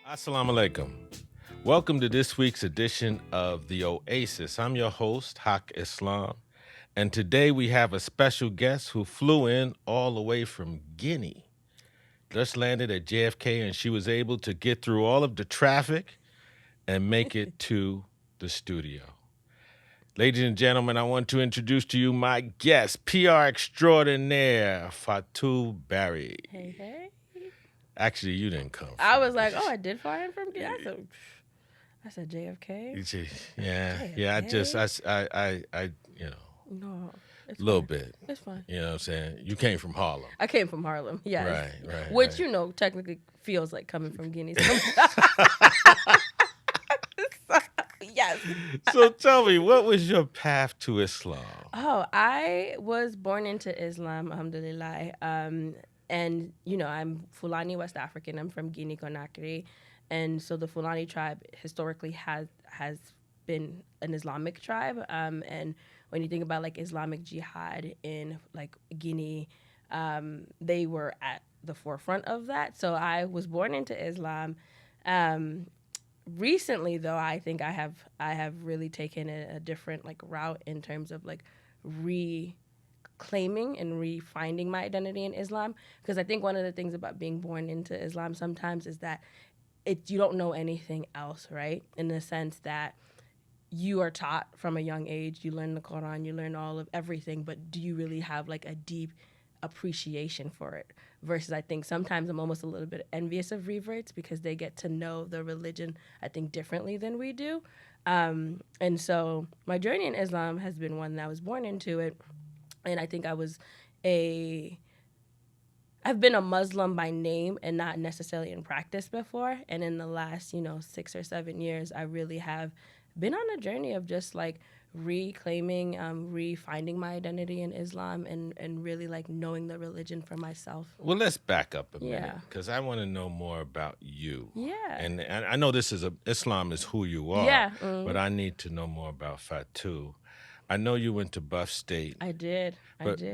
Assalamu alaikum. Welcome to this week's edition of The Oasis. I'm your host, Haqq Islam, and today we have a special guest who flew in all the way from Guinea. Just landed at JFK, and she was able to get through all of the traffic and make it to the studio. Ladies and gentlemen, I want to introduce to you my guest, PR extraordinaire, Fatou Barry. Hey. Actually, you didn't come. I was like, I did fly in from Guinea. I said JFK. Yeah. I No, it's a little fine. bit. It's fine. You know what I'm saying? You came from Harlem. I came from Harlem. Yes. Right. Which, technically feels like coming from Guinea. Yes. So tell me, what was your path to Islam? Oh, I was born into Islam, alhamdulillah. And, I'm Fulani, West African. I'm from Guinea Conakry. And so the Fulani tribe historically has been an Islamic tribe. And when you think about like Islamic jihad in like Guinea, they were at the forefront of that. So I was born into Islam. Recently, though, I think I have really taken a different like route in terms of like reclaiming and refinding my identity in Islam, because I think one of the things about being born into Islam sometimes is that you don't know anything else, right? In the sense that you are taught from a young age, you learn the Quran, you learn all of everything, but do you really have like a deep appreciation for it? Versus I think sometimes I'm almost a little bit envious of reverts because they get to know the religion, I think, differently than we do. And so my journey in Islam has been one that I was born into it. And I think I've been a Muslim by name and not necessarily in practice before. And in the last, 6 or 7 years, I really have been on a journey of just like reclaiming, refinding my identity in Islam and really like knowing the religion for myself. Well, let's back up a minute, Yeah. because I want to know more about you. Yeah. And I know Islam is who you are. Yeah. But I need to know more about Fatou. I know you went to Buff State. I did.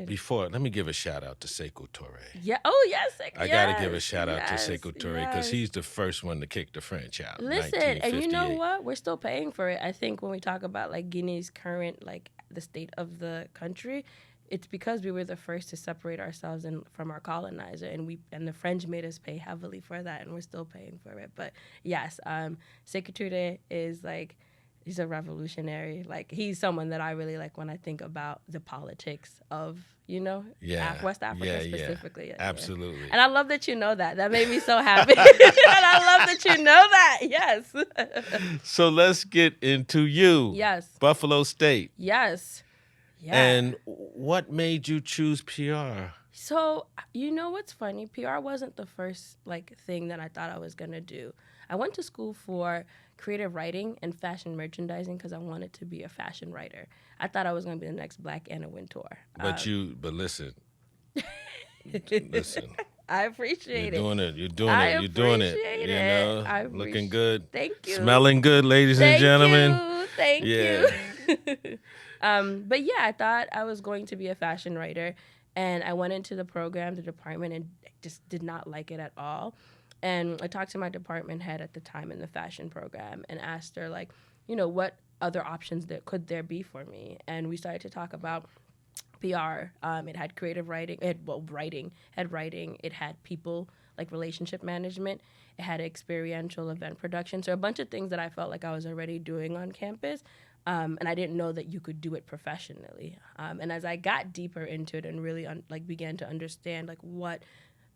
Before, let me give a shout out to Sekou Touré. Yeah. Oh, yes. I got to give a shout out to Sekou Touré because he's the first one to kick the French out. Listen, and you know what? We're still paying for it. I think when we talk about like Guinea's current, like the state of the country, it's because we were the first to separate ourselves from our colonizer, and the French made us pay heavily for that, and we're still paying for it. But yes, Sekou Touré is like, he's a revolutionary. Like, he's someone that I really like when I think about the politics of, West Africa specifically. Yeah. Absolutely. And I love that you know that. That made me so happy. And I love that you know that. Yes. So let's get into you. Yes. Buffalo State. Yes. Yeah. And what made you choose PR? So, what's funny? PR wasn't the first thing that I thought I was going to do. I went to school for creative writing and fashion merchandising because I wanted to be a fashion writer. I thought I was going to be the next Black Anna Wintour. But listen. I appreciate You're it. You're doing it. Looking good. Thank you. Smelling good, ladies and gentlemen. Thank you. But yeah, I thought I was going to be a fashion writer, and I went into the department, and just did not like it at all. And I talked to my department head at the time in the fashion program and asked her, what other options could there be for me? And we started to talk about PR. It had creative writing. It had writing. It had people, like relationship management. It had experiential event production. So a bunch of things that I felt like I was already doing on campus. And I didn't know that you could do it professionally. And as I got deeper into it and really began to understand what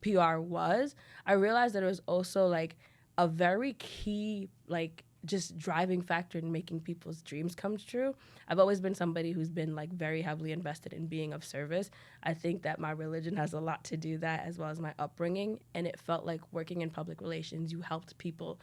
PR was, I realized that it was also a very key just driving factor in making people's dreams come true. I've always been somebody who's been very heavily invested in being of service. I think that my religion has a lot to do that, as well as my upbringing, and it felt like working in public relations, you helped people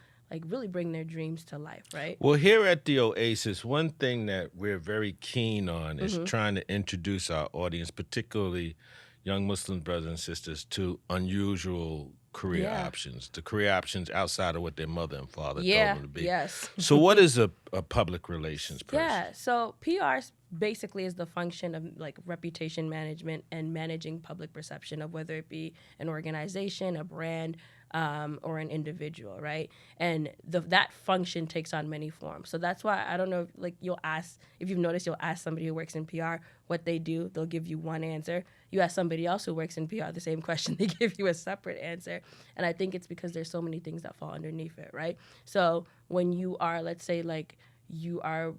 really bring their dreams to life, right? Well, here at the Oasis, one thing that we're very keen on is trying to introduce our audience, particularly young Muslim brothers and sisters, to unusual career options, the career options outside of what their mother and father told them to be. Yes. So what is a public relations person? Yeah, so PR basically is the function of reputation management and managing public perception of whether it be an organization, a brand, or an individual, right? And that function takes on many forms. So that's why I don't know, like you'll ask, if you've noticed, you'll ask somebody who works in PR what they do. They'll give you one answer. You ask somebody else who works in PR the same question, they give you a separate answer. And I think it's because there's so many things that fall underneath it, right? So when you are, let's say, like you are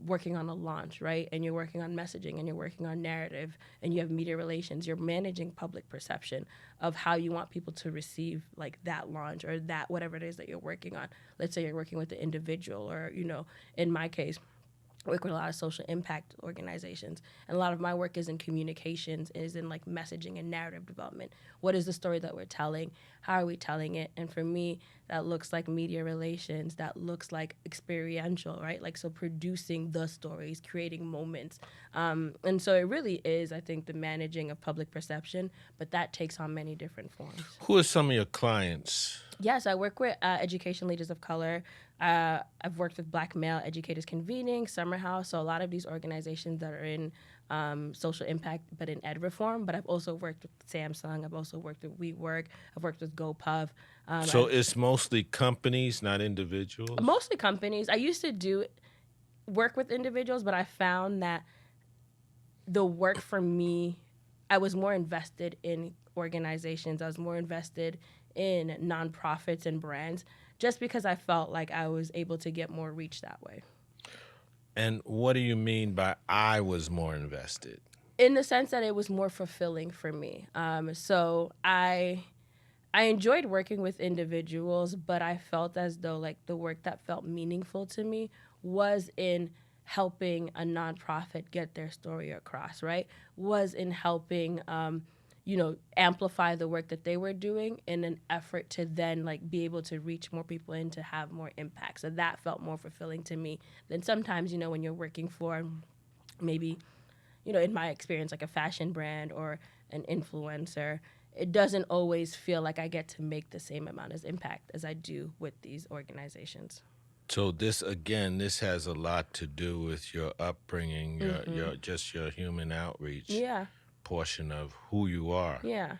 working on a launch, right? And you're working on messaging and you're working on narrative and you have media relations, you're managing public perception of how you want people to receive like that launch or that whatever it is that you're working on. Let's say you're working with an individual or, you know, in my case, I work with a lot of social impact organizations. And a lot of my work is in communications, is in like messaging and narrative development. What is the story that we're telling? How are we telling it? And for me, that looks like media relations, that looks like experiential, right? Like, so producing the stories, creating moments. And so it really is, I think, the managing of public perception, but that takes on many different forms. Who are some of your clients? Yes, I work with education leaders of color. I've worked with Black male educators convening, Summer House, so a lot of these organizations that are in social impact, but in ed reform. But I've also worked with Samsung. I've also worked with WeWork. I've worked with GoPuff. So it's mostly companies, not individuals? Mostly companies. I used to work with individuals, but I found that the work for me, I was more invested in organizations. I was more invested in nonprofits and brands just because I felt like I was able to get more reach that way. And what do you mean by I was more invested? In the sense that it was more fulfilling for me. So I enjoyed working with individuals, but I felt as though like the work that felt meaningful to me was in helping a nonprofit get their story across, right? Was in helping amplify the work that they were doing in an effort to then like be able to reach more people and to have more impact. So that felt more fulfilling to me than sometimes, when you're working for maybe, in my experience, like a fashion brand or an influencer, it doesn't always feel like I get to make the same amount of impact as I do with these organizations. So this has a lot to do with your upbringing, your human outreach. Portion of who you are. Yeah.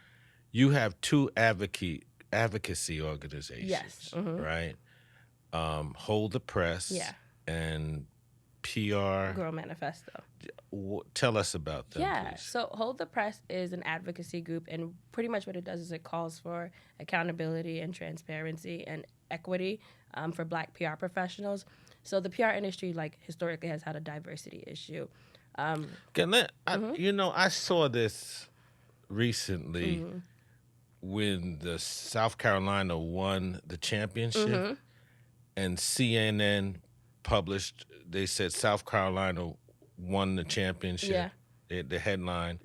You have two advocacy organizations, yes. Right? Hold the Press, and PR Girl Manifesto. Tell us about them, please. So Hold the Press is an advocacy group, and pretty much what it does is it calls for accountability and transparency and equity for Black PR professionals. So the PR industry, like, historically has had a diversity issue. I saw this recently when the South Carolina won the championship, and CNN published. They said South Carolina won the championship. The headline.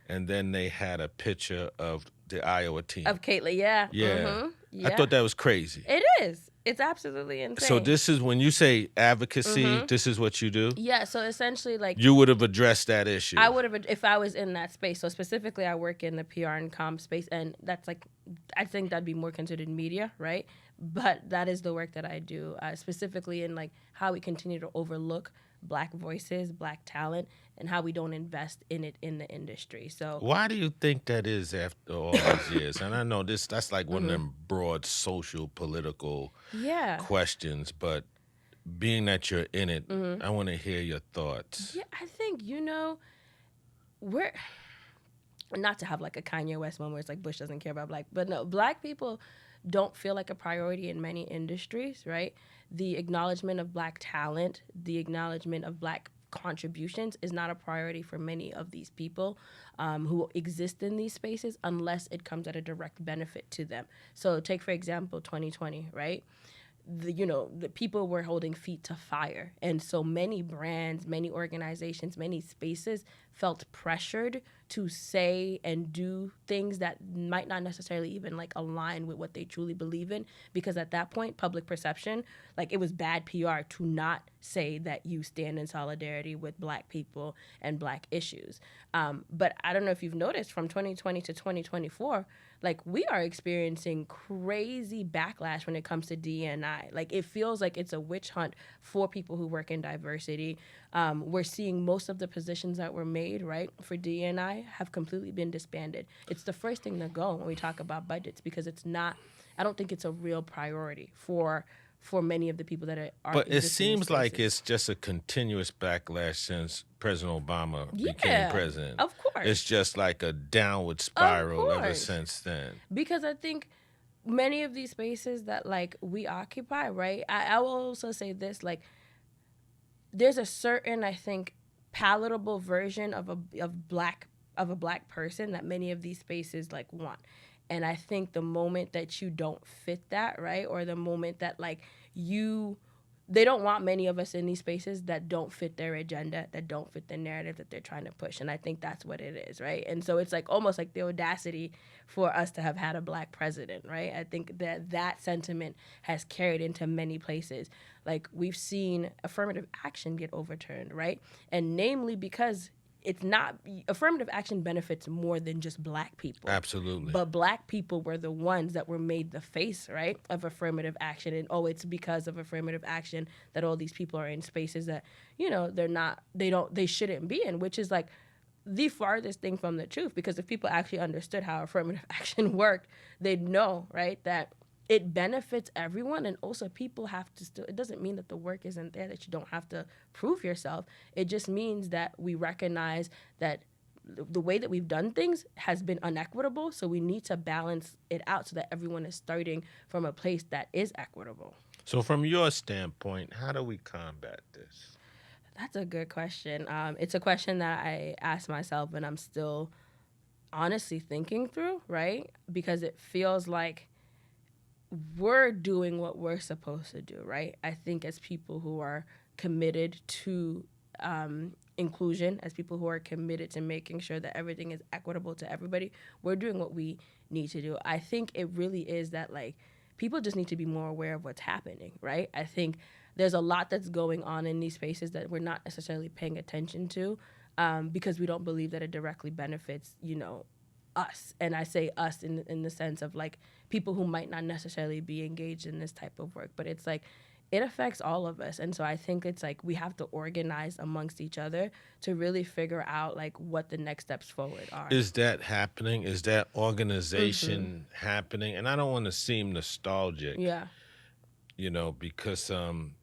And then they had a picture of the Iowa team of Caitlin. Yeah. I thought that was crazy. It is. It's absolutely insane. So this is when you say advocacy, this is what you do? Yeah, so essentially like... You would have addressed that issue. I would have, if I was in that space. So specifically I work in the PR and comm space, and that's like, I think that'd be more considered media, right? But that is the work that I do, specifically in like how we continue to overlook Black voices, Black talent, and how we don't invest in it in the industry. So why do you think that is after all these years? And I know that's like one of them broad social, political questions, but being that you're in it, I want to hear your thoughts. Yeah, I think, we're, not to have like a Kanye West moment where it's like Bush doesn't care about Black, but no, Black people don't feel like a priority in many industries, right? The acknowledgement of Black talent, the acknowledgement of Black contributions is not a priority for many of these people who exist in these spaces unless it comes at a direct benefit to them. So take, for example, 2020, right? The people were holding feet to fire. And so many brands, many organizations, many spaces felt pressured to say and do things that might not necessarily even like align with what they truly believe in, because at that point, public perception, like it was bad PR to not say that you stand in solidarity with Black people and Black issues. But I don't know if you've noticed from 2020 to 2024, like we are experiencing crazy backlash when it comes to D&I. Like it feels like it's a witch hunt for people who work in diversity. We're seeing most of the positions that were made, right, for D&I have completely been disbanded. It's the first thing to go when we talk about budgets, because it's not I don't think it's a real priority for many of the people that are But it existing in seems like spaces. it's just a continuous backlash since President Obama became Yeah, president. of course. It's just like a downward Of spiral ever course. since then. Because I think many of these spaces that like we occupy, right? I will also say this, like there's a certain, I think, palatable version of a black person that many of these spaces like want. And I think the moment that you don't fit that, right? Or the moment that like you they don't want many of us in these spaces that don't fit their agenda, that don't fit the narrative that they're trying to push. And I think that's what it is, right? And so it's like almost like the audacity for us to have had a black president, right? I think that sentiment has carried into many places. Like we've seen affirmative action get overturned, right? And namely because it's not affirmative action benefits more than just black people. Absolutely. But black people were the ones that were made the face, right, of affirmative action. And it's because of affirmative action that all these people are in spaces that, they shouldn't be in, which is like the farthest thing from the truth. Because if people actually understood how affirmative action worked, they'd know, right, that it benefits everyone. And also people have to still, it doesn't mean that the work isn't there, that you don't have to prove yourself. It just means that we recognize that the way that we've done things has been unequitable. So we need to balance it out so that everyone is starting from a place that is equitable. So from your standpoint, how do we combat this? That's a good question. It's a question that I ask myself and I'm still honestly thinking through, right? Because it feels like we're doing what we're supposed to do, right? I think as people who are committed to inclusion, as people who are committed to making sure that everything is equitable to everybody, we're doing what we need to do. I think it really is that like people just need to be more aware of what's happening, right? I think there's a lot that's going on in these spaces that we're not necessarily paying attention to because we don't believe that it directly benefits, us. And I say us in the sense of like people who might not necessarily be engaged in this type of work, but it's like it affects all of us. And so I think it's like we have to organize amongst each other to really figure out like what the next steps forward are. Is that happening? Is that organization happening? And I don't want to seem nostalgic, Yeah. Because I'm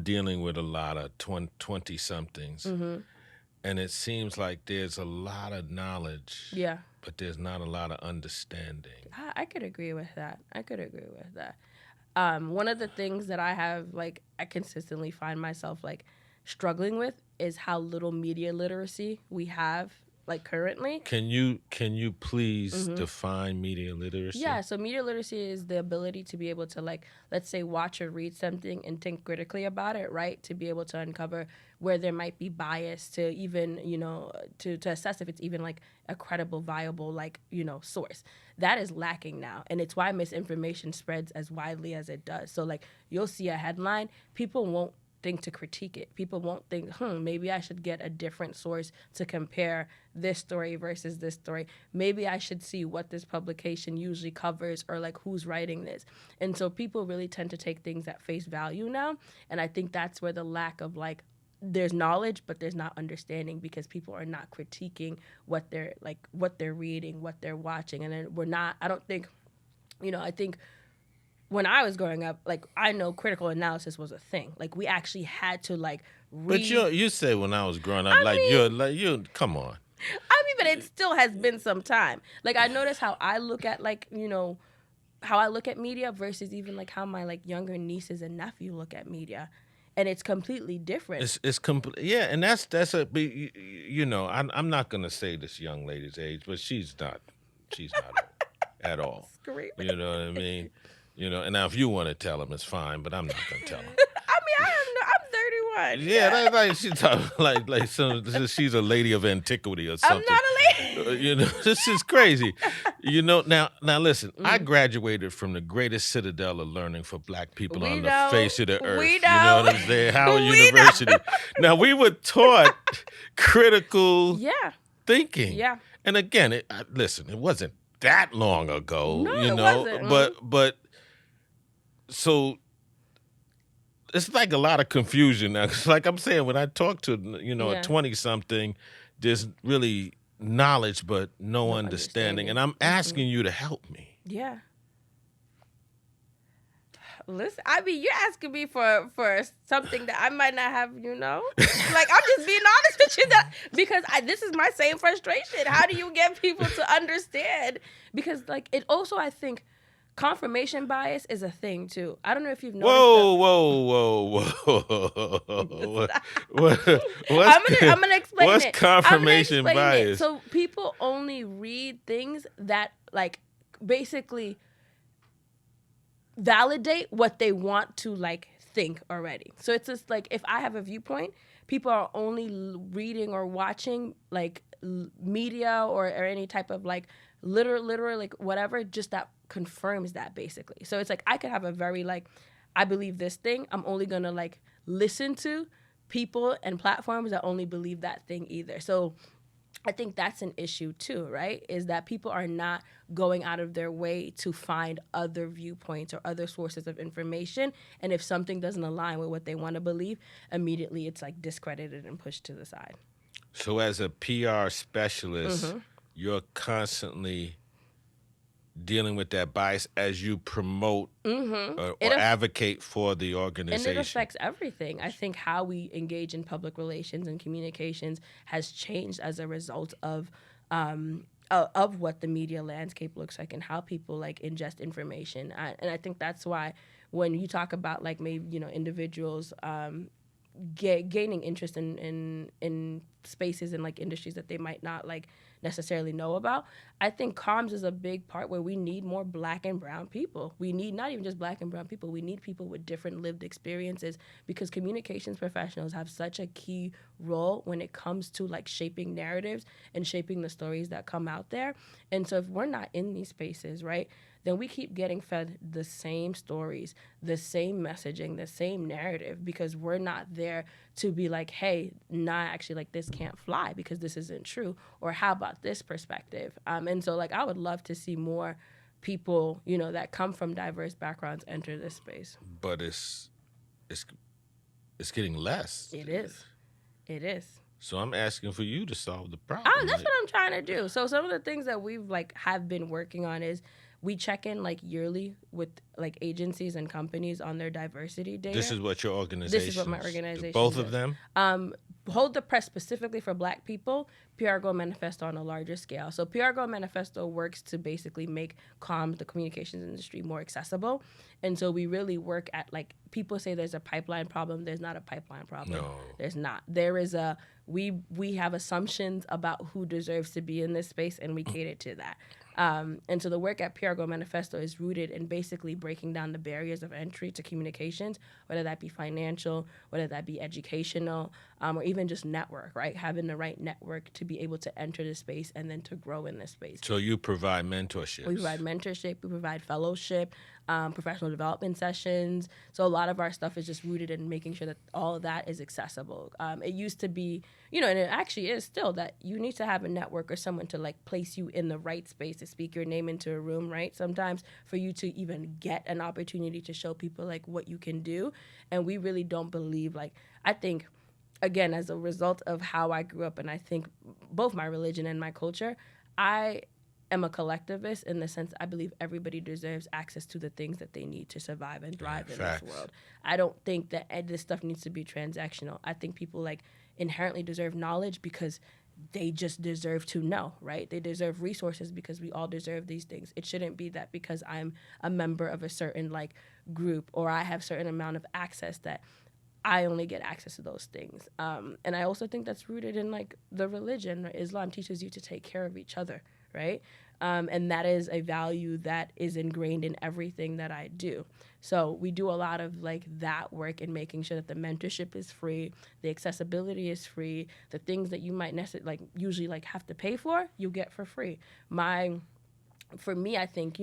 dealing with a lot of 20-somethings. And it seems like there's a lot of knowledge, Yeah. but there's not a lot of understanding. I could agree with that. One of the things that I consistently find myself like struggling with is how little media literacy we have like currently. Can you please define media literacy? Yeah, so media literacy is the ability to be able to like, let's say, watch or read something and think critically about it, right? To be able to uncover where there might be bias, to even, to assess if it's even like a credible, viable, like, source. That is lacking now. And it's why misinformation spreads as widely as it does. So like you'll see a headline, people won't think to critique it. People won't think, maybe I should get a different source to compare this story versus this story. Maybe I should see what this publication usually covers or like who's writing this. And so people really tend to take things at face value now. And I think that's where the lack of like, there's knowledge, but there's not understanding because people are not critiquing what they're reading, what they're watching. And then I don't think, I think when I was growing up, like I know critical analysis was a thing. Like we actually had to like read. But you say when I was growing up, you come on. But it still has been some time. Like I notice how I look at like, how I look at media versus even like how my like younger nieces and nephew look at media. And it's completely different. It's complete, yeah, and that's I'm not gonna say this young lady's age, but she's not at all. Screaming. You know what I mean? And now if you want to tell him, it's fine, but I'm not gonna tell him. I'm 31. Yeah, like she talk like she's a lady of antiquity or something. I'm not a lady. This is crazy. Now listen, I graduated from the greatest citadel of learning for black people on the face of the earth. We know. You know what I'm saying? Howard University. Now we were taught critical thinking. Yeah. And again, it wasn't that long ago. No, it wasn't. But so it's like a lot of confusion now. 'Cause like I'm saying, when I talk to a 20-something, there's really knowledge but no understanding. And I'm asking you to help me. Yeah. Listen, I mean, you're asking me for something that I might not have, Like, I'm just being honest with you because this is my same frustration. How do you get people to understand? Because, like, it also, I think, confirmation bias is a thing, too. I don't know if you've noticed. Whoa. I'm gonna explain what's it. confirmation bias? So people only read things that, like, basically validate what they want to, like, think already. So it's just like, if I have a viewpoint, people are only reading or watching, like, media or any type of, like, literal like whatever, just that confirms that, basically. So it's like, I could have a very, like, I believe this thing. I'm only gonna, like, listen to people and platforms that only believe that thing either. So I think that's an issue too, right? Is that people are not going out of their way to find other viewpoints or other sources of information. And if something doesn't align with what they want to believe, immediately it's, like, discredited and pushed to the side. So as a PR specialist, you're constantly dealing with that bias as you promote or advocate for the organization. And it affects everything. I think how we engage in public relations and communications has changed as a result of what the media landscape looks like and how people, like, ingest information. And I think that's why when you talk about, like, maybe, individuals gaining interest in spaces and, like, industries that they might not, like, necessarily know about, I think comms is a big part where we need more Black and brown people. We need not even just Black and brown people. We need people with different lived experiences, because communications professionals have such a key role when it comes to, like, shaping narratives and shaping the stories that come out there. And so if we're not in these spaces, right, then we keep getting fed the same stories, the same messaging, the same narrative, because we're not there to be like, hey, nah, actually, like, this can't fly because this isn't true, or how about this perspective? And so, like, I would love to see more people, that come from diverse backgrounds enter this space. But it's getting less. It is. So I'm asking for you to solve the problem. That's what I'm trying to do. So some of the things that we've, like, have been working on is we check in, like, yearly with, like, agencies and companies on their diversity data. This is what your organization. This is what my organization. Both of them. Hold the Press specifically for Black people, PR Go Manifesto on a larger scale. So PR Go Manifesto works to basically make comms, the communications industry, more accessible. And so we really work at, like, people say there's a pipeline problem. There's not a pipeline problem. No. There's not. There is we have assumptions about who deserves to be in this space, and we cater to that. And so the work at PR Go Manifesto is rooted in basically breaking down the barriers of entry to communications, whether that be financial, whether that be educational, or even just network, right? Having the right network to be able to enter the space and then to grow in this space. So you provide mentorship. We provide mentorship. We provide fellowship, professional development sessions. So a lot of our stuff is just rooted in making sure that all of that is accessible. It used to be, and it actually is still, that you need to have a network or someone to, like, place you in the right space to speak your name into a room, right? Sometimes for you to even get an opportunity to show people, like, what you can do. And we really don't believe, like, I think, again, as a result of how I grew up, and I think both my religion and my culture, I am a collectivist in the sense I believe everybody deserves access to the things that they need to survive and thrive in this world. I don't think that this stuff needs to be transactional. I think people, like, inherently deserve knowledge because they just deserve to know, right? They deserve resources because we all deserve these things. It shouldn't be that because I'm a member of a certain, like, group or I have certain amount of access that I only get access to those things. And I also think that's rooted in, like, the religion. Islam teaches you to take care of each other, right? And that is a value that is ingrained in everything that I do. So we do a lot of, like, that work in making sure that the mentorship is free, the accessibility is free, the things that you might usually, like, have to pay for, you get for free. For me, I think,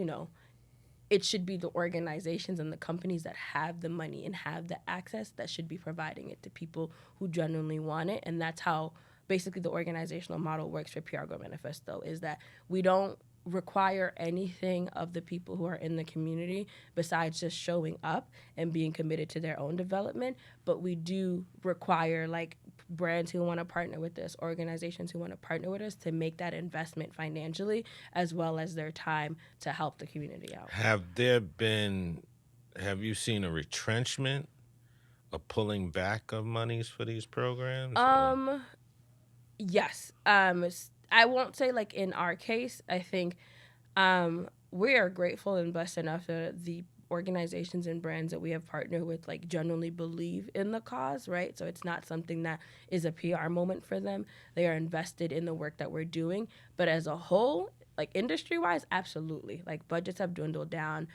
it should be the organizations and the companies that have the money and have the access that should be providing it to people who genuinely want it. And that's how basically the organizational model works for PR Go Manifesto, is that we don't require anything of the people who are in the community besides just showing up and being committed to their own development. But we do require, like, brands who want to partner with us, organizations who want to partner with us, to make that investment financially as well as their time to help the community out. Have there been have you seen a retrenchment, a pulling back of monies for these programs? Yes. I won't say like in our case. I think we are grateful and blessed enough that the organizations and brands that we have partnered with like genuinely believe in the cause, right? So it's not something that is a PR moment for them. They are invested in the work that we're doing. But as a whole, like industry wise, absolutely. Like budgets have dwindled down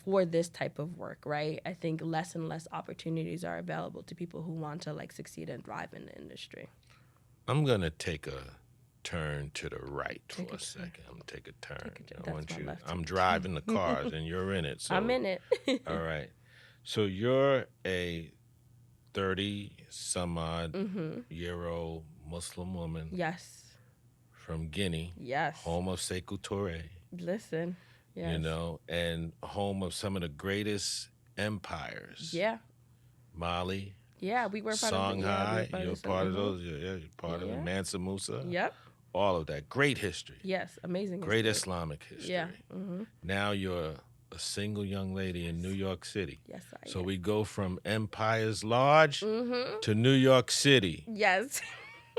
for this type of work, right? I think less and less opportunities are available to people who want to like succeed and thrive in the industry. I'm going to take a turn to the right for a second. I'm going to take a turn. I'm driving the cars and you're in it. So I'm in it. All right. So you're a 30 some odd year old Muslim woman. Yes. From Guinea. Yes. Home of Sekou Touré. Listen. Yes. You know, and home of some of the greatest empires. Yeah. Mali. Yeah, we were part Songhai, of you're part of those. You're part of it. Mansa Musa. Yep. All of that. Great history. Yes, amazing Great history. Islamic history. Yeah. Now you're a single young lady in New York City. Yes, I am. So we go from empires large to New York City. Yes.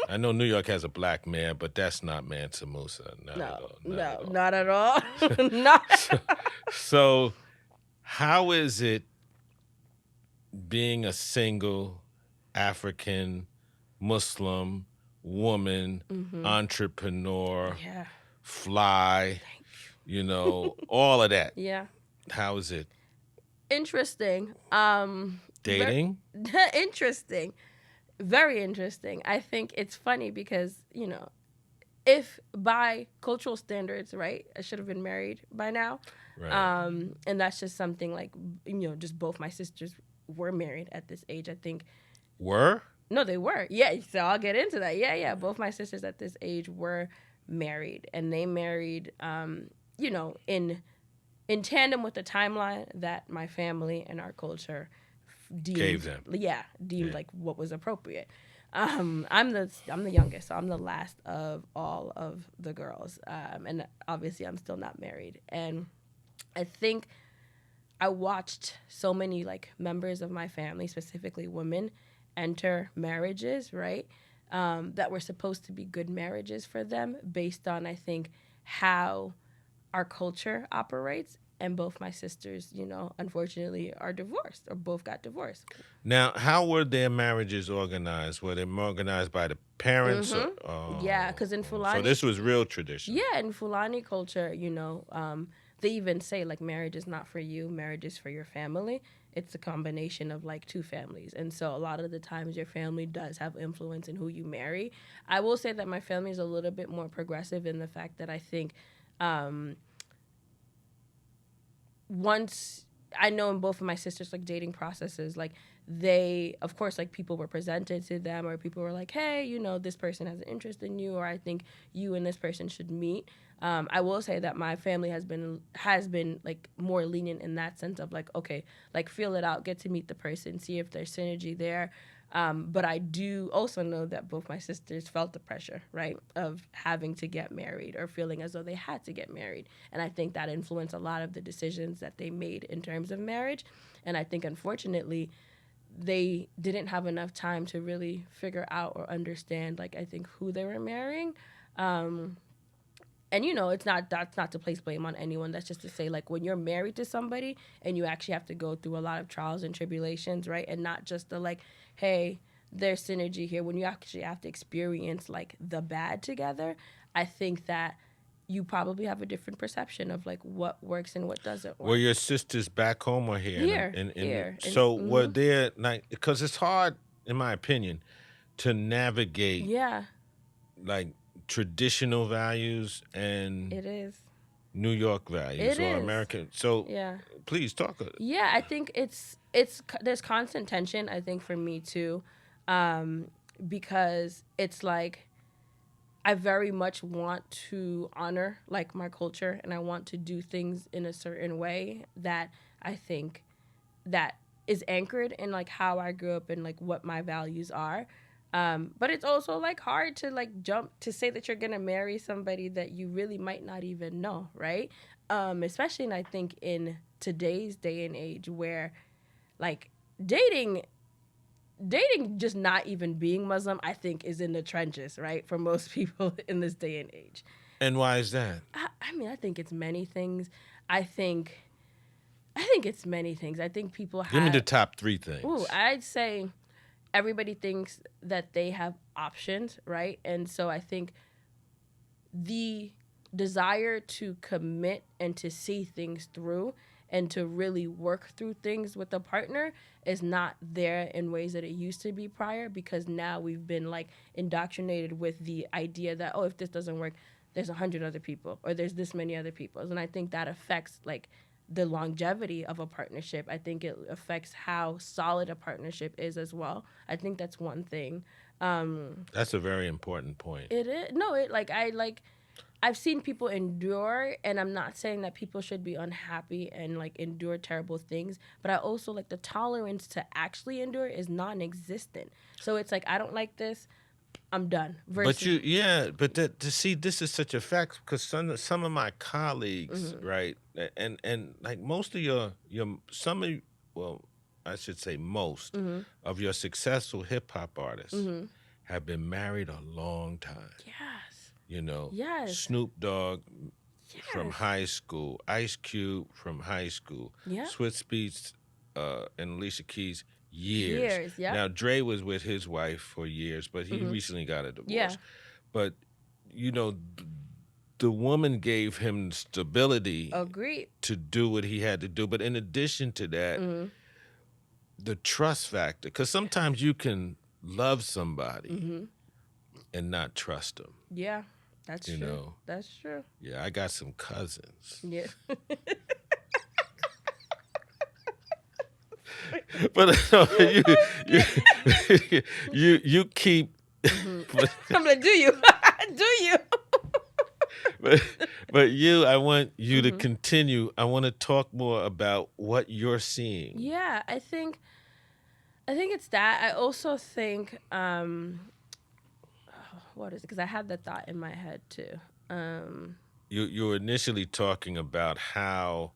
I know New York has a black mayor, but that's not Mansa Musa. Not at all. Not. So how is it being a single African Muslim woman, entrepreneur, fly, you know, all of that? Yeah. How is it? Interesting. Dating? Interesting. Very interesting. I think it's funny because, you know, if by cultural standards, right, I should have been married by now. Right. And that's just something like, you know, just both my sisters were married at this age, I think. Were? No, they were. Yeah, so I'll get into that. Yeah. Both my sisters at this age were married. And they married, you know, in tandem with the timeline that my family and our culture gave them. Deemed like what was appropriate. I'm the youngest, so I'm the last of all of the girls, and obviously I'm still not married. And I think I watched so many like members of my family, specifically women, enter marriages, right, that were supposed to be good marriages for them based on, I think, how our culture operates. And both my sisters, you know, unfortunately are divorced or both got divorced. Now, how were their marriages organized? Were they organized by the parents? Yeah, because in Fulani... So this was real tradition. Yeah, in Fulani culture, you know, they even say, like, marriage is not for you, marriage is for your family. It's a combination of, like, two families. And so a lot of the times your family does have influence in who you marry. I will say that my family is a little bit more progressive in the fact that I think... once I know in both of my sisters like dating processes, like they, of course, like people were presented to them or people were like, hey, you know, this person has an interest in you, or I think you and this person should meet. I will say that my family has been like more lenient in that sense of like, okay, like feel it out, get to meet the person, see if there's synergy there. But I do also know that both my sisters felt the pressure, right, of having to get married or feeling as though they had to get married. And I think that influenced a lot of the decisions that they made in terms of marriage. And I think, unfortunately, they didn't have enough time to really figure out or understand, like, I think who they were marrying. And, you know, that's not to place blame on anyone. That's just to say, like, when you're married to somebody and you actually have to go through a lot of trials and tribulations, right? And not just the, like, hey, there's synergy here. When you actually have to experience, like, the bad together, I think that you probably have a different perception of, like, what works and what doesn't work. Were your sisters back home or here? Here. So were there, like, because it's hard, in my opinion, to navigate, like, traditional values and it is New York values or American. So please talk. Yeah, I think it's there's constant tension, I think, for me too, because it's like I very much want to honor like my culture and I want to do things in a certain way that I think that is anchored in like how I grew up and like what my values are. But it's also like hard to like jump to say that you're gonna marry somebody that you really might not even know, right? Especially I think in today's day and age where like dating just not even being Muslim, I think is in the trenches, right? For most people in this day and age. And why is that? I mean, I think it's many things. I think it's many things. I think people have. Give me the top 3 things. Ooh, I'd say everybody thinks that they have options, right? And so I think the desire to commit and to see things through and to really work through things with a partner is not there in ways that it used to be prior, because now we've been like indoctrinated with the idea that, oh, if this doesn't work, there's 100 other people or there's this many other people. And I think that affects like the longevity of a partnership. I think it affects how solid a partnership is as well. I think that's one thing. That's a very important point. It is. No, I've seen people endure, and I'm not saying that people should be unhappy and like endure terrible things, but I also like the tolerance to actually endure is non-existent. So it's like, I don't like this, I'm done. Versus, but to see, this is such a fact, because some of my colleagues, right, and like most of I should say most of your successful hip hop artists have been married a long time. Yes. You know, Yes. Snoop Dogg from high school, Ice Cube from high school, Swizz Beatz and Alicia Keys, years. Yeah. Now, Dre was with his wife for years, but he recently got a divorce. Yeah. But, you know, the woman gave him stability Agreed. to do what he had to do. But in addition to that, the trust factor, because sometimes you can love somebody and not trust them. Yeah, that's You true. know. That's true. Yeah, I got some cousins. Yeah. But you keep. I'm like, do you? Do you? but I want you to continue. I want to talk more about what you're seeing. Yeah, I think it's that. I also think what is it? Because I had the thought in my head too. You were initially talking about how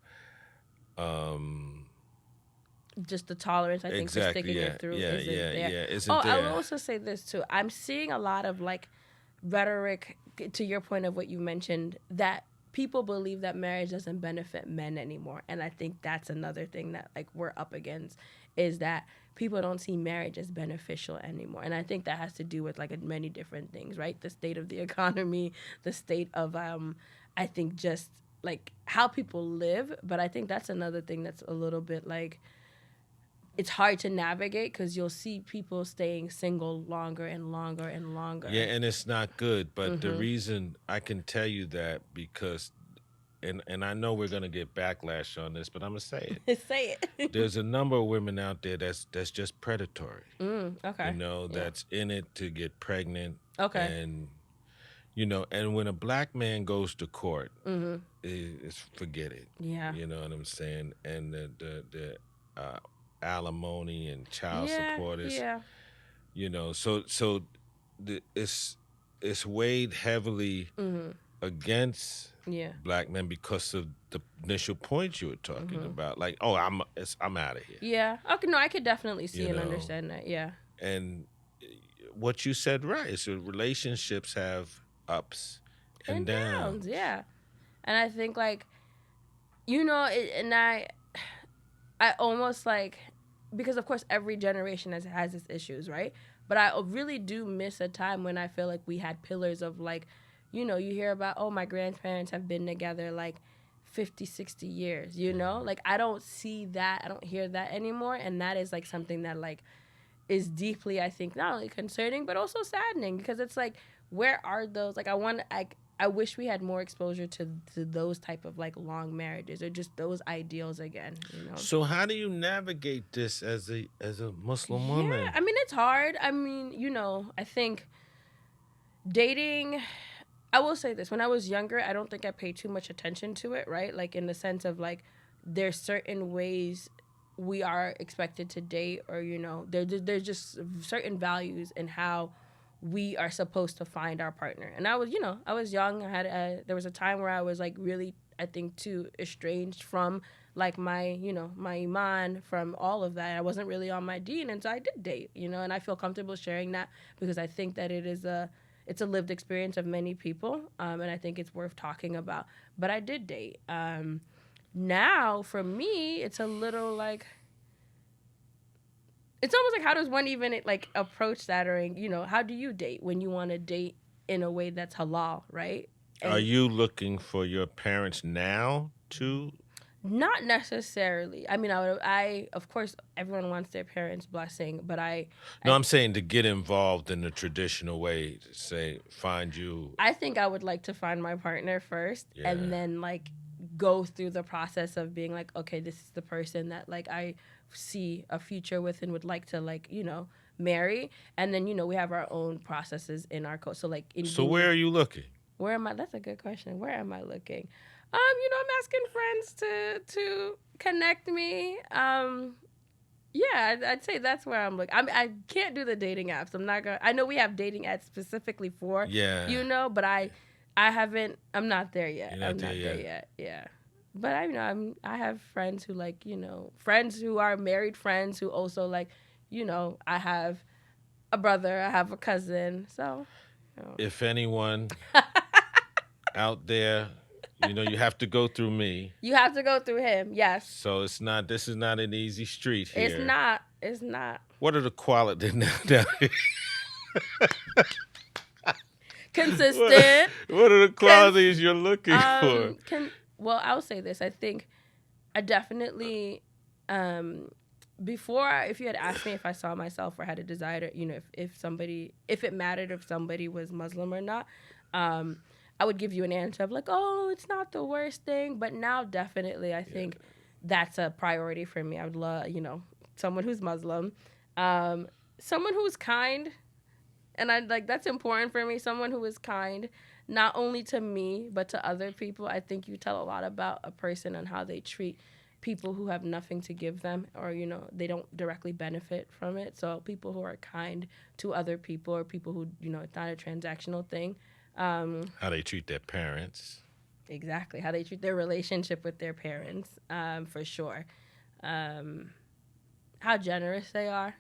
just the tolerance, I think, for sticking it through isn't there. I will also say this too. I'm seeing a lot of like rhetoric, to your point of what you mentioned, that people believe that marriage doesn't benefit men anymore. And I think that's another thing that like we're up against, is that people don't see marriage as beneficial anymore. And I think that has to do with like many different things, right? The state of the economy, the state of, I think just like how people live. But I think that's another thing that's a little bit like, it's hard to navigate, because you'll see people staying single longer and longer and longer. Yeah, and it's not good. But the reason I can tell you that, because, and I know we're gonna get backlash on this, but I'm gonna say it. Say it. There's a number of women out there that's just predatory. Okay. You know, that's in it to get pregnant. Okay. And you know, and when a black man goes to court, it's forget it. Yeah. You know what I'm saying? And the alimony and child support is, you know, so it's weighed heavily against black men because of the initial points you were talking about. Like, oh, I'm out of here. Yeah. Okay. No, I could definitely see and understand that. Yeah. And what you said, right? So relationships have ups and downs. Yeah. And I think like, you know, and I almost like, because of course every generation has its issues, right? But I really do miss a time when I feel like we had pillars of like, you know, you hear about, oh, my grandparents have been together like 50, 60 years, you know? Like, I don't see that. I don't hear that anymore. And that is like something that like is deeply, I think, not only concerning, but also saddening, because it's like, where are those? Like, I wish we had more exposure to those type of like long marriages, or just those ideals again, you know? So how do you navigate this as a Muslim woman? Yeah, I mean, it's hard. I mean, you know, I think dating, I will say this, when I was younger, I don't think I paid too much attention to it, right? Like in the sense of like, there's certain ways we are expected to date, or there's just certain values in how we are supposed to find our partner. And I was young. There was a time where I was like really, I think, too estranged from like my my iman, from all of that. I wasn't really on my deen, and so I did date, and I feel comfortable sharing that because I think that it's a lived experience of many people, and I think it's worth talking about. But I did date. Now for me, it's a little like, it's almost like, how does one even like approach that, or how do you date when you want to date in a way that's halal, right? Are you looking for your parents now to? Not necessarily. I mean, I of course everyone wants their parents' blessing, but No, I'm saying to get involved in the traditional way, to say find you. I think I would like to find my partner first, Yeah. and then like go through the process of being like, okay, this is the person that like I see a future with and would like to like marry, and then we have our own processes in our code. So like in So Guinea, where are you looking? where am I? That's a good question. Where am I looking? I'm asking friends to connect me. Yeah, I'd say that's where I'm looking. I can't do the dating apps. I'm not gonna. I know we have dating apps specifically for but I haven't. I'm not there yet. You're not there yet. Yeah, but I have friends who like friends who are married friends who also like I have a brother, I have a cousin, so. If anyone out there, you have to go through me. You have to go through him, yes. So this is not an easy street here. It's not. What are the qualities? Consistent. What are the qualities you're looking for? Well, I'll say this. I think I definitely, before, if you had asked me if I saw myself or had a desire to, if it mattered if somebody was Muslim or not, I would give you an answer of like, oh, it's not the worst thing. But now definitely I think that's a priority for me. I would love, someone who's Muslim, someone who's kind. And that's important for me. Someone who is kind, not only to me, but to other people. I think you tell a lot about a person and how they treat people who have nothing to give them, or, they don't directly benefit from it. So people who are kind to other people, or people who, it's not a transactional thing. How they treat their parents. Exactly. How they treat their relationship with their parents, for sure. How generous they are,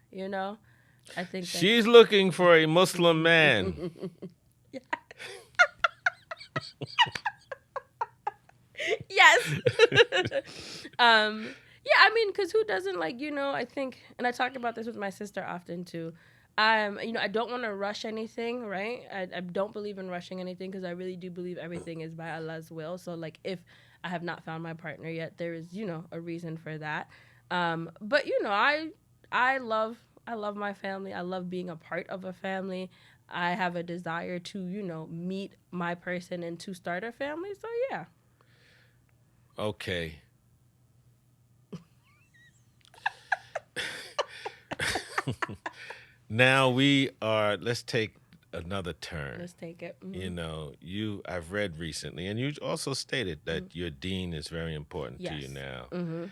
I think she's looking for a Muslim man. Yes. Yeah, I mean, because who doesn't I think, and I talk about this with my sister often too. I don't want to rush anything, right? I don't believe in rushing anything because I really do believe everything is by Allah's will. So, like, if I have not found my partner yet, there is, a reason for that. But I love my family. I love being a part of a family. I have a desire to, meet my person and to start a family. So, yeah. Okay. Now let's take another turn. Let's take it. Mm-hmm. I've read recently, and you also stated that your deen is very important to you now. Mm-hmm.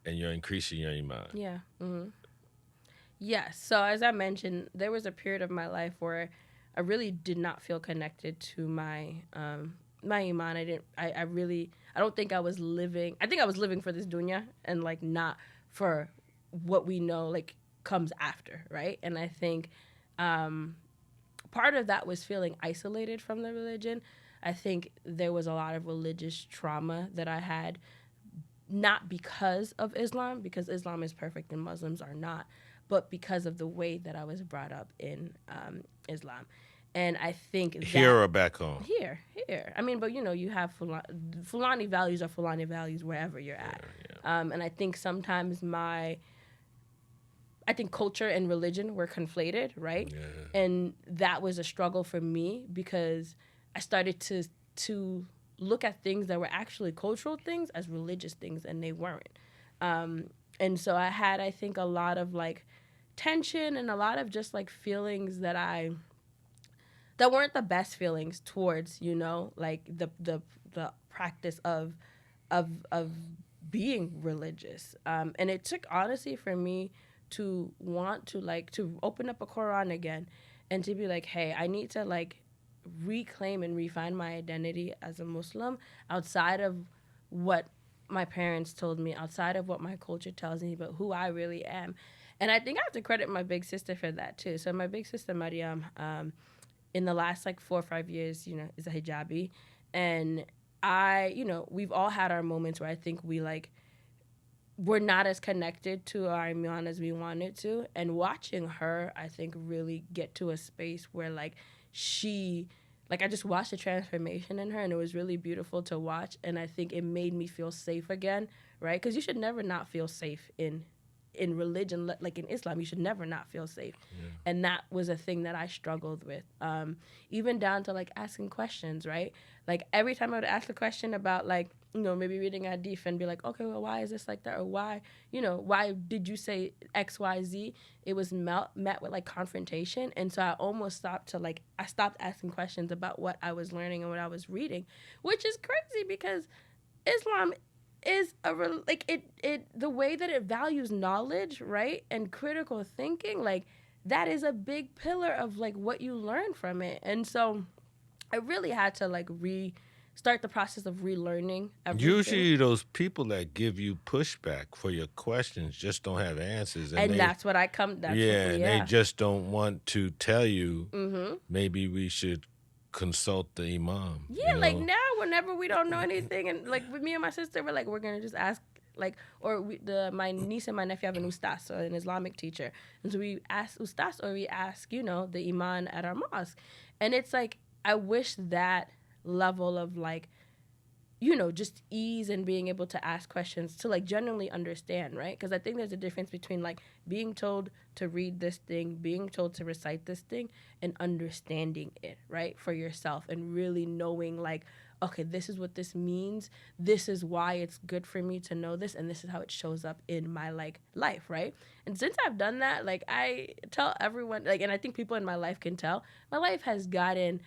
And you're increasing your iman. Yeah. Mm-hmm. Yes. So as I mentioned, there was a period of my life where I really did not feel connected to my my iman. I don't think I was living. I think I was living for this dunya and like not for what we know like comes after, right? And I think part of that was feeling isolated from the religion. I think there was a lot of religious trauma that I had, not because of Islam, because Islam is perfect and Muslims are not, but because of the way that I was brought up in Islam. And I think that... Here or back home? Here. I mean, but you have Fulani values are Fulani values wherever you're at. Yeah. And I think sometimes I think culture and religion were conflated, right? Yeah. And that was a struggle for me because I started to look at things that were actually cultural things as religious things, and they weren't. And so I had, I think, a lot of like tension and a lot of just like feelings that weren't the best feelings towards, like the practice of being religious. And it took honestly for me to want to like to open up a Quran again and to be like, hey, I need to like reclaim and refine my identity as a Muslim outside of what my parents told me, outside of what my culture tells me, but who I really am. And I think I have to credit my big sister for that too. So my big sister Mariam, in the last like 4 or 5 years, is a hijabi, and we've all had our moments where I think we're not as connected to our iman as we wanted to. And watching her, I think, really get to a space where I just watched the transformation in her, and it was really beautiful to watch. And I think it made me feel safe again, right? Because you should never not feel safe in religion, like in Islam, you should never not feel safe. Yeah. And that was a thing that I struggled with, even down to like asking questions, right? Like every time I would ask a question about like, maybe reading a hadith and be like, okay, well, why is this like that? Or why did you say X, Y, Z? It was met with like confrontation. And so I almost stopped asking questions about what I was learning and what I was reading, which is crazy because Islam is the way that it values knowledge, right, and critical thinking, like that is a big pillar of like what you learn from it. And so I really had to like start the process of relearning everything. Usually those people that give you pushback for your questions just don't have answers, and that's what I come. They just don't want to tell you. Maybe we should consult the imam. Yeah, like now, whenever we don't know anything, and like with me and my sister, we're gonna just ask, like, my niece and my nephew have an ustaz, so an Islamic teacher, and so we ask ustaz, or we ask, the imam at our mosque, and it's like I wish that level of like, just ease and being able to ask questions to like genuinely understand, right? Because I think there's a difference between like being told to read this thing, being told to recite this thing, and understanding it, right, for yourself, and really knowing like, okay, this is what this means. This is why it's good for me to know this, and this is how it shows up in my like life, right? And since I've done that, like I tell everyone, like, and I think people in my life can tell, my life has gotten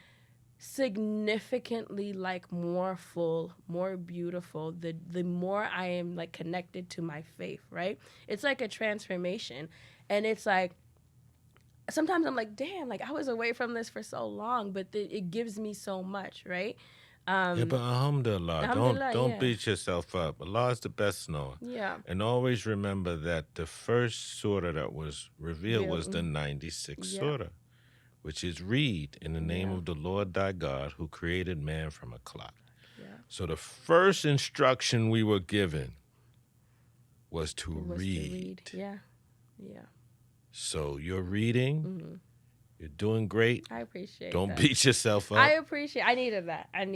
significantly like more full, more beautiful, the more I am like connected to my faith, right? It's like a transformation. And it's like sometimes I'm like, damn, like I was away from this for so long, but it gives me so much, right? But alhamdulillah, don't beat yourself up. Allah is the best knower. Yeah. And always remember that the first surah that was revealed was the 96th surah, which is read in the name of the Lord thy God who created man from a clot. Yeah. So the first instruction we were given was to read. Yeah. So you're reading. You're doing great. I appreciate Don't beat yourself up. I needed that. That.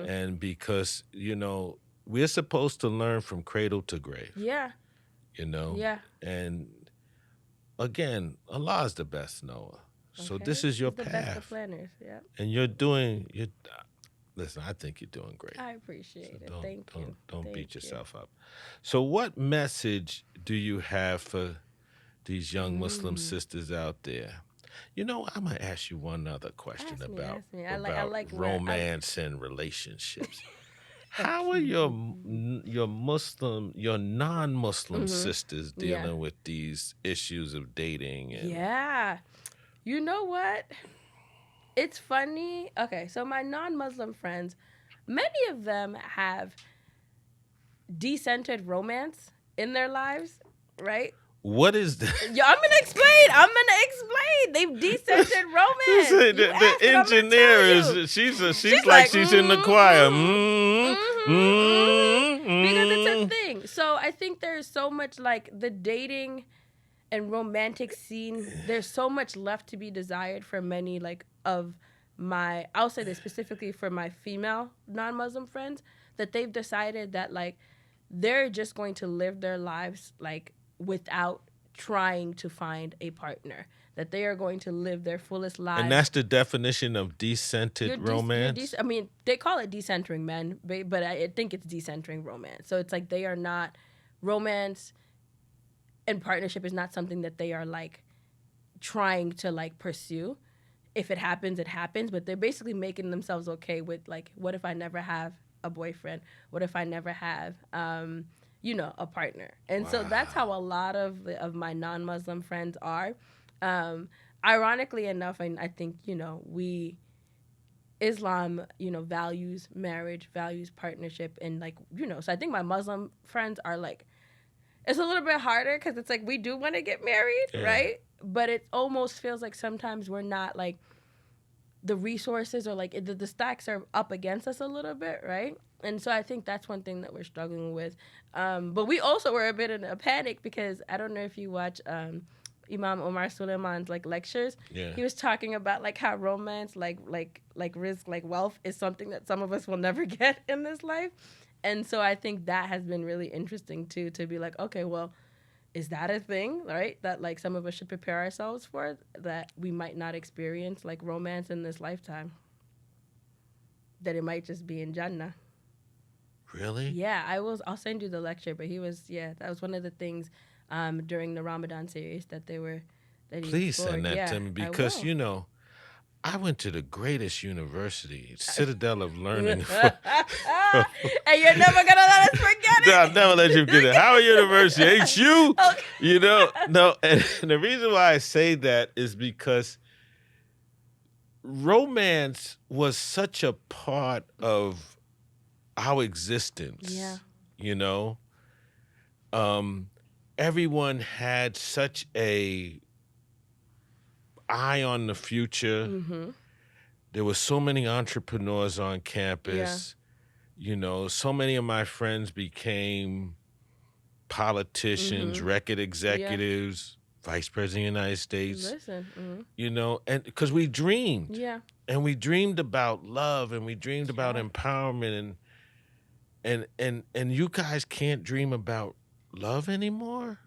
And because, we're supposed to learn from cradle to grave. Yeah. Yeah. And again, Allah is the best knower. So this is your path. The best of planners, yeah. And listen, I think you're doing great. I appreciate it. Thank you. Don't beat yourself up. So what message do you have for these young Muslim sisters out there? I'm going to ask you one other question about romance and relationships. How are your non-Muslim sisters dealing with these issues of dating? Yeah. You know what? It's funny. Okay, so my non-Muslim friends, many of them have decentered romance in their lives, right? What is that? Yo, I'm gonna explain. They've decentered romance. The engineer is she's like she's in the choir. Because it's a thing. So I think there's so much like the dating and romantic scene. There's so much left to be desired for many I'll say this specifically for my female non-Muslim friends, that they've decided that like they're just going to live their lives like without trying to find a partner, that they are going to live their fullest lives. And that's the definition of decentered romance? They call it decentering men, but I think it's decentering romance. So it's like they are not, romance and partnership is not something that they are like trying to like pursue. If it happens, it happens, but they're basically making themselves okay with like, what if I never have a boyfriend? What if I never have, a partner? And so that's how a lot of my non-Muslim friends are. Ironically enough, and I think, Islam, values marriage, values partnership, and so I think my Muslim friends are like, it's a little bit harder because it's like we do want to get married, right? But it almost feels like sometimes we're not like the resources or like the stacks are up against us a little bit, right? And so I think that's one thing that we're struggling with. But we also were a bit in a panic because I don't know if you watch Imam Omar Suleiman's like lectures. Yeah. He was talking about like how romance, like risk, like wealth is something that some of us will never get in this life. And so I think that has been really interesting too, to be like, okay, well, is that a thing, right? That like some of us should prepare ourselves for, that we might not experience like romance in this lifetime. That it might just be in Jannah. Really? Yeah, I'll send you the lecture, but that was one of the things during the Ramadan series that they were. That he Please explored. send that to me because I went to the greatest university, Citadel of Learning. And you're never gonna let us forget it. No, I'll never let you forget it. Howard University, ain't you? Okay. No. And the reason why I say that is because romance was such a part of our existence. Yeah. Everyone had such a eye on the future. Mm-hmm. There were so many entrepreneurs on campus. So many of my friends became politicians, record executives, vice president of the United States. Listen. And because we dreamed. Yeah. And we dreamed about love and we dreamed about empowerment and you guys can't dream about love anymore?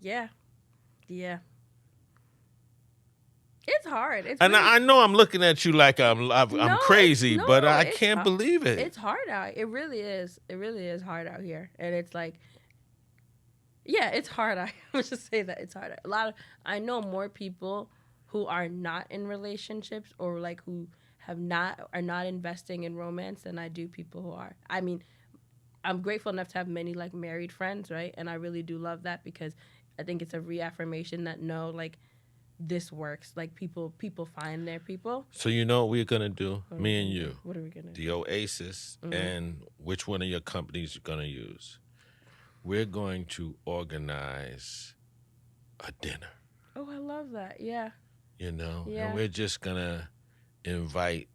Yeah. It's hard. I know I'm looking at you like I'm crazy, but I can't believe it. It's hard out. It really is. It really is hard out here, and it's like, yeah, it's hard out. I'm just say that it's hard. I know more people who are not in relationships or like who are not investing in romance than I do people who are. I mean, I'm grateful enough to have many like married friends, right? And I really do love that because I think it's a reaffirmation that this works. Like people find their people. So you know what we're gonna do, me and you. What are we gonna do? The Oasis and which one of your companies you're gonna use. We're going to organize a dinner. Oh, I love that. Yeah. Yeah. And we're just gonna invite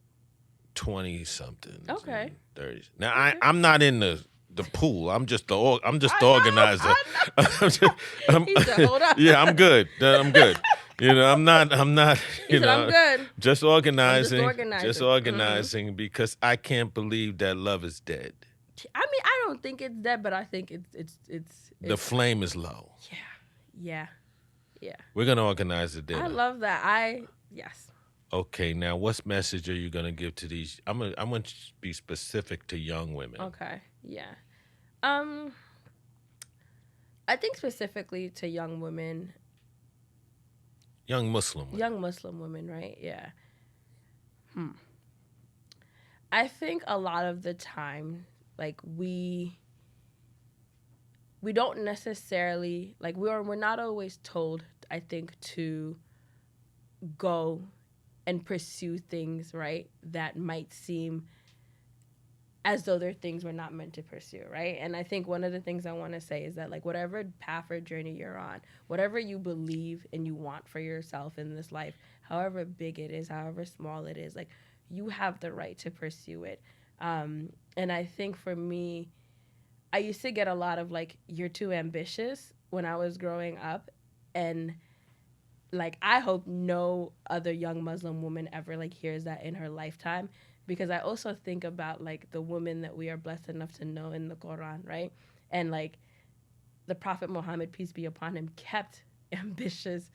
20-somethings. Okay. 30s. Now I'm not in the pool. I'm just the organizer. He said, hold up. Yeah, I'm good. I'm good. I'm not. He said, I'm good. Just organizing. Just organizing because I can't believe that love is dead. I mean, I don't think it's dead, but I think it's the flame is low. Yeah. We're gonna organize a dinner. I love that. Yes. Okay, now what message are you gonna give to these? I'm gonna be specific to young women. Okay. Yeah. I think specifically to young women. Young Muslim women. Young Muslim women, right? Yeah. I think a lot of the time, like we don't necessarily like we're not always told, I think, to go and pursue things, right, that might seem as though they're things we're not meant to pursue, right? And I think one of the things I want to say is that, like, whatever path or journey you're on, whatever you believe and you want for yourself in this life, however big it is, however small it is, like, you have the right to pursue it. And I think for me, I used to get a lot of, like, you're too ambitious when I was growing up. And, like, I hope no other young Muslim woman ever, like, hears that in her lifetime. Because I also think about, like, the women that we are blessed enough to know in the Quran, right? And, like, the Prophet Muhammad, peace be upon him, kept ambitious,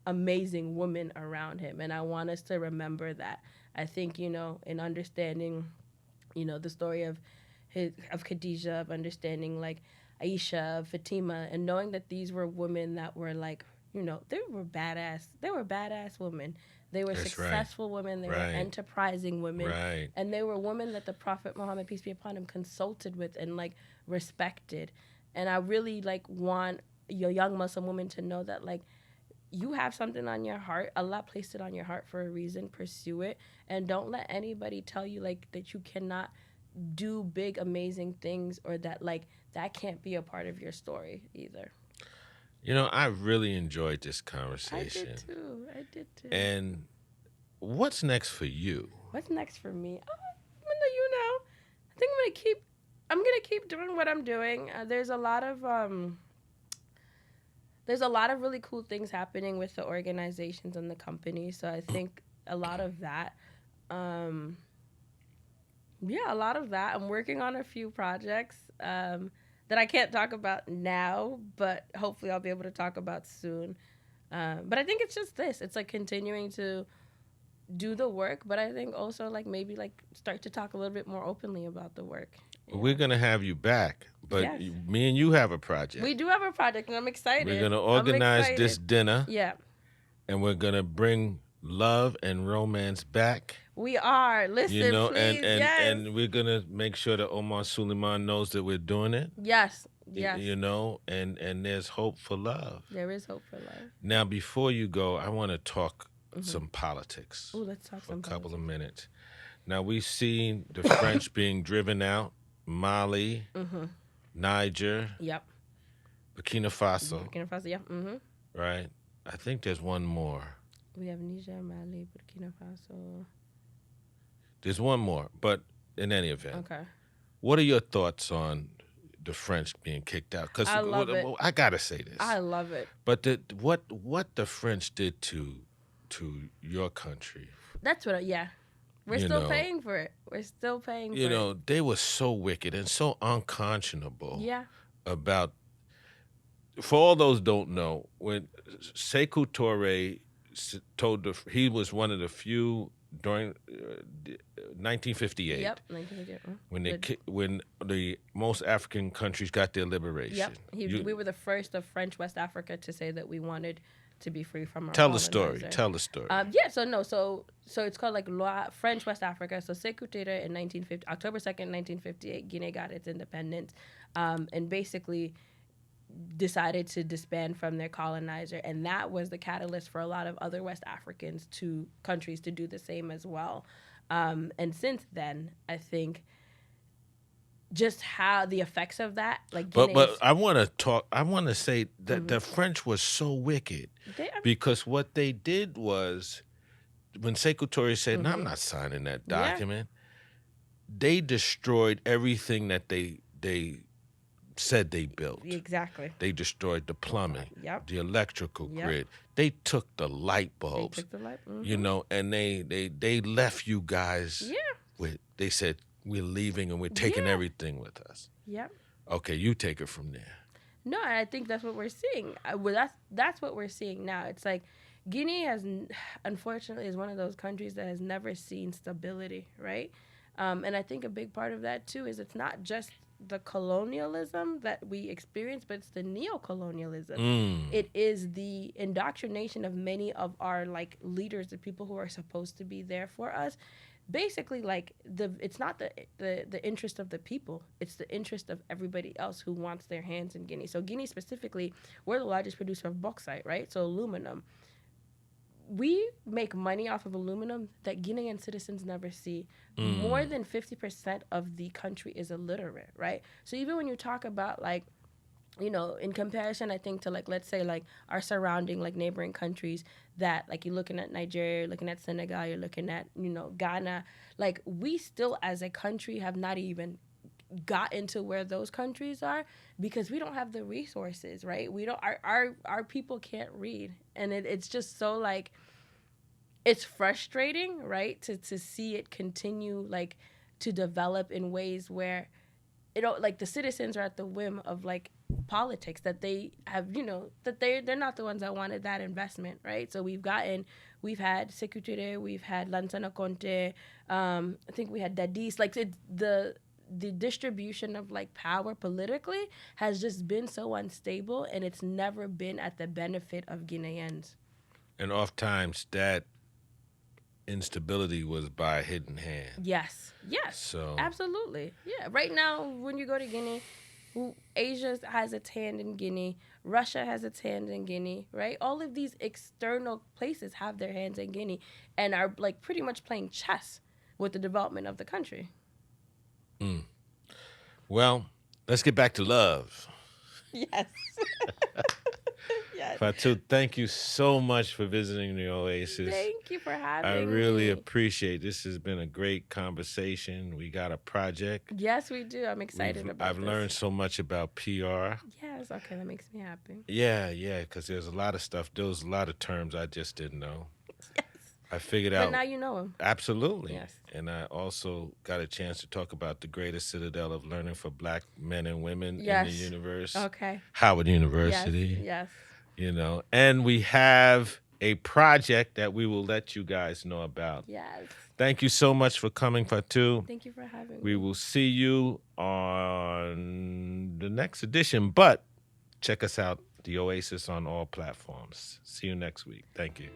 amazing women around him. And I want us to remember that. I think, in understanding, the story of Khadijah, of understanding, like, Aisha, of Fatima, and knowing that these were women that were, like, they were badass. They were badass women They were That's right. successful women. They were Right. enterprising women. Right. And they were women that the Prophet Muhammad, peace be upon him, consulted with and like respected. And I really like want your young Muslim women to know that like you have something on your heart. Allah placed it on your heart for a reason. Pursue it. And don't let anybody tell you like that you cannot do big, amazing things, or that like that can't be a part of your story either. You know, I really enjoyed this I conversation. did too. I did too. And what's next for you? What's next for me? You know, I think I'm gonna keep doing what I'm doing. There's a lot of really cool things happening with the organizations and the company. So I think a lot of that. Yeah, a lot of that. I'm working on a few projects that I can't talk about now, but hopefully I'll be able to talk about soon. But I think it's just this. It's like continuing to do the work, but I think also like maybe like start to talk a little bit more openly about the work. We're going to have you back, but Yes. me and you have a project. We do have a project, and I'm excited. We're going to organize this dinner, Yeah, and we're going to bring love and romance back. we are. Listen, You know, please, yes. and we're going to make sure that Omar Suleiman knows that we're doing it. Yes, yes. You know, and there's hope for love. There is hope for love. Now, before you go, I want to talk some politics. Oh, let's talk for some a couple politics. of minutes. Now, we've seen the French being driven out, Mali, Niger, Yep. Burkina Faso, Burkina Faso, yeah. right? I think there's one more. We have Niger, Mali, Burkina Faso. There's one more, but in any event, Okay. what are your thoughts on the French being kicked out? Because I love it. I gotta say this, I love it. but what the French did to your country, That's what. Yeah. We're You still know, paying for it. We're still paying for you it. know, they were so wicked and so unconscionable. Yeah. About, for all those don't know, when Sekou Touré he was one of the few during 1958 Yep. 1958. when the most African countries got their liberation. Yep. We were the first of French West Africa to say that we wanted to be free from our Tell the story. colonizer. Tell the story. Yeah. So it's called like French West Africa. So Sekou Touré in October 2nd, 1958, Guinea got its independence, and basically decided to disband from their colonizer, and that was the catalyst for a lot of other West Africans countries to do the same as well. And since then, I think just how the effects of that, like but I want to say that the French was so wicked because what they did was, when Sekou Touré said, "No, I'm not signing that document," they destroyed everything that they said they built. Exactly. They destroyed the plumbing, Yep. the electrical grid. They took the light bulbs. They took the light. You know, and they left you guys with. They said, "We're leaving and we're taking everything with us." Yep. Okay, you take it from there. No, and I think that's what we're seeing. That's what we're seeing now. It's like Guinea unfortunately, is one of those countries that has never seen stability, right? And I think a big part of that too is it's not just the colonialism that we experience, but it's the neo-colonialism. It is the indoctrination of many of our like leaders, the people who are supposed to be there for us. Basically, like it's not the interest of the people; it's the interest of everybody else who wants their hands in Guinea. So Guinea specifically, we're the largest producer of bauxite, right? So aluminum. We make money off of aluminum that Guinean citizens never see. More than 50% of the country is illiterate, right? So even when you talk about like, you know, in comparison, I think to like, let's say like our surrounding like neighboring countries that like you're looking at Nigeria, you're looking at Senegal, you're looking at, you know, Ghana, like we still as a country have not even got into where those countries are because we don't have the resources, right? We don't, our people can't read. And it's just so like, it's frustrating, right? To see it continue like to develop in ways where like the citizens are at the whim of like politics that they have, you know, that they're not the ones that wanted that investment, right? So we've had Sekou Touré, we've had Lansana Conté, I think we had Dadis, like the distribution of like power politically has just been so unstable, and it's never been at the benefit of Guineans. And oftentimes that instability was by a hidden hand. Yes. So Absolutely. Yeah. Right now, when you go to Guinea, Asia has its hand in Guinea. Russia has its hand in Guinea, right? All of these external places have their hands in Guinea and are like pretty much playing chess with the development of the country. Well, let's get back to love. Yes. Yes. Fatou, thank you so much for visiting the Oasis. Thank you for having I me. really appreciate this. Has been a great conversation. We got a project. Yes, we do. I'm excited about I've this. learned so much about PR. Yes, okay, that makes me happy. Yeah, because there's a lot of stuff. There was a lot of terms I just didn't know. Yes. I figured But out. now you know them. Absolutely. Yes. And I also got a chance to talk about the greatest citadel of learning for Black men and women in the universe. Okay. Howard University. Yes. You know, and we have a project that we will let you guys know about. Yes. Thank you so much for coming, Fatou. Thank you for having me. We will see you on the next edition, but check us out, The Oasis, on all platforms. See you next week. Thank you.